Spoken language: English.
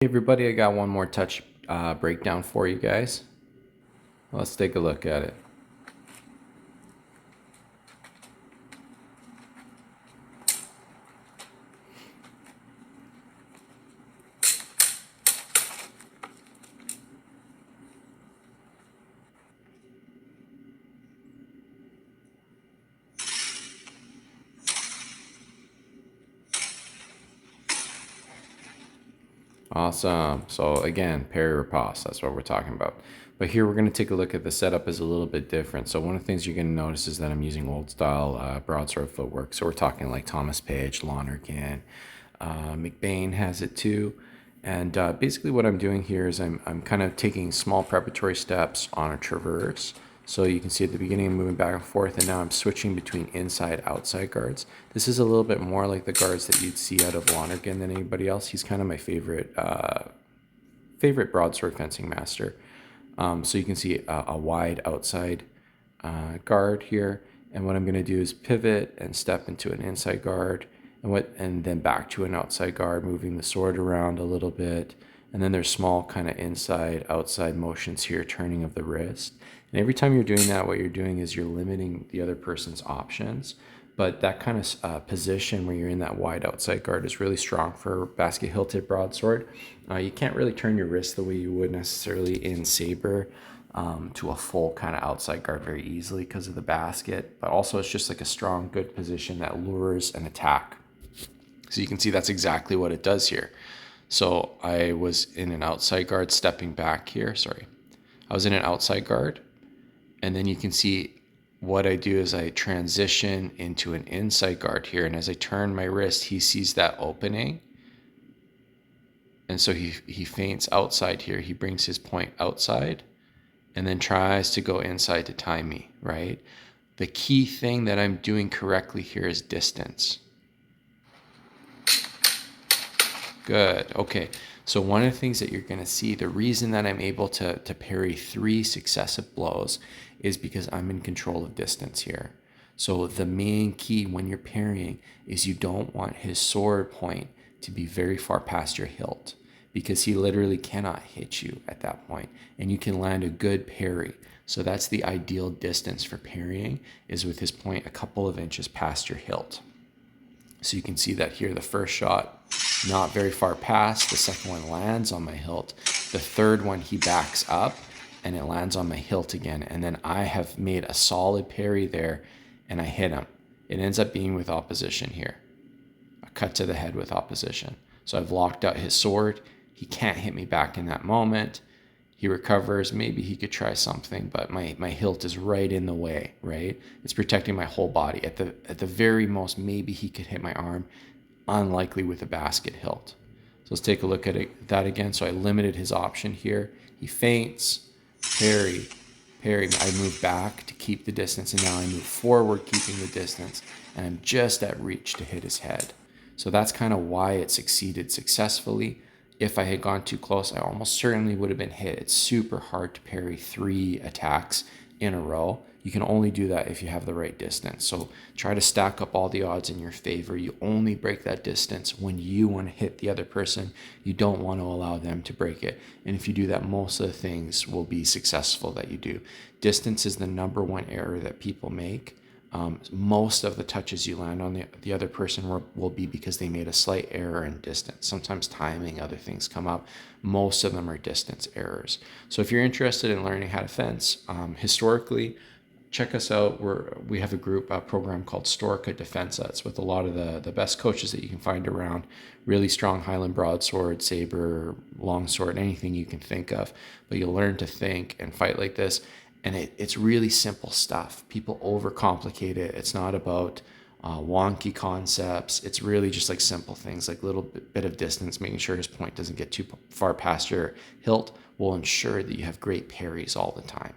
Hey everybody, I got one more touch breakdown for you guys. Let's take a look at it. Awesome. So again, parry riposte, that's what we're talking about. But here we're going to take a look at the setup is a little bit different. So one of the things you're going to notice is that I'm using old style broadsword footwork. So we're talking like Thomas Page, Lonergan, McBain has it too. And basically what I'm doing here is I'm kind of taking small preparatory steps on a traverse. So you can see at the beginning I'm moving back and forth, and now I'm switching between inside outside guards. This is a little bit more like the guards that you'd see out of Lonergan than anybody else. He's kind of my favorite broadsword fencing master. So you can see a wide outside guard here, and what I'm going to do is pivot and step into an inside guard, and then back to an outside guard, moving the sword around a little bit. And then there's small kind of inside outside motions here, turning of the wrist. And every time you're doing that, what you're doing is you're limiting the other person's options. But that kind of position where you're in that wide outside guard is really strong for basket hilted broadsword. You can't really turn your wrist the way you would necessarily in saber to a full kind of outside guard very easily because of the basket. But also it's just like a strong, good position that lures an attack. So you can see that's exactly what it does here. So I was in an outside guard stepping back here. I was in an outside guard. And then you can see what I do is I transition into an inside guard here. And as I turn my wrist, he sees that opening. And so he feints outside here. He brings his point outside and then tries to go inside to tie me, right? The key thing that I'm doing correctly here is distance. Good. Okay. So one of the things that you're going to see, the reason that I'm able to parry 3 successive blows is because I'm in control of distance here. So the main key when you're parrying is you don't want his sword point to be very far past your hilt, because he literally cannot hit you at that point, and you can land a good parry. So that's the ideal distance for parrying, is with his point a couple of inches past your hilt. So you can see that here, the first shot, not very far past. The second one lands on my hilt. The third one, he backs up and it lands on my hilt again. And then I have made a solid parry there and I hit him. It ends up being with opposition here. A cut to the head with opposition. So I've locked out his sword. He can't hit me back in that moment. He recovers. Maybe he could try something, but my hilt is right in the way, right? It's protecting my whole body. At the very most, maybe he could hit my arm. Unlikely with a basket hilt. So let's take a look at that again. So I limited his option here. He feints, parry. I move back to keep the distance, and now I move forward, keeping the distance, and I'm just at reach to hit his head. So that's kind of why it succeeded successfully. If I had gone too close, I almost certainly would have been hit. It's super hard to parry 3 attacks in a row. You can only do that if you have the right distance. So try to stack up all the odds in your favor. You only break that distance when you want to hit the other person. You don't want to allow them to break it. And if you do that, most of the things will be successful that you do. Distance is the number one error that people make. Most of the touches you land on the other person will be because they made a slight error in distance. Sometimes timing, other things come up. Most of them are distance errors. So if you're interested in learning how to fence, historically, check us out. We have a group, a program called Storka Defensa. It's with a lot of the best coaches that you can find around. Really strong Highland broadsword, saber, longsword, anything you can think of. But you'll learn to think and fight like this. And it's really simple stuff. People overcomplicate it. It's not about wonky concepts. It's really just like simple things, like little bit of distance, making sure his point doesn't get too far past your hilt will ensure that you have great parries all the time.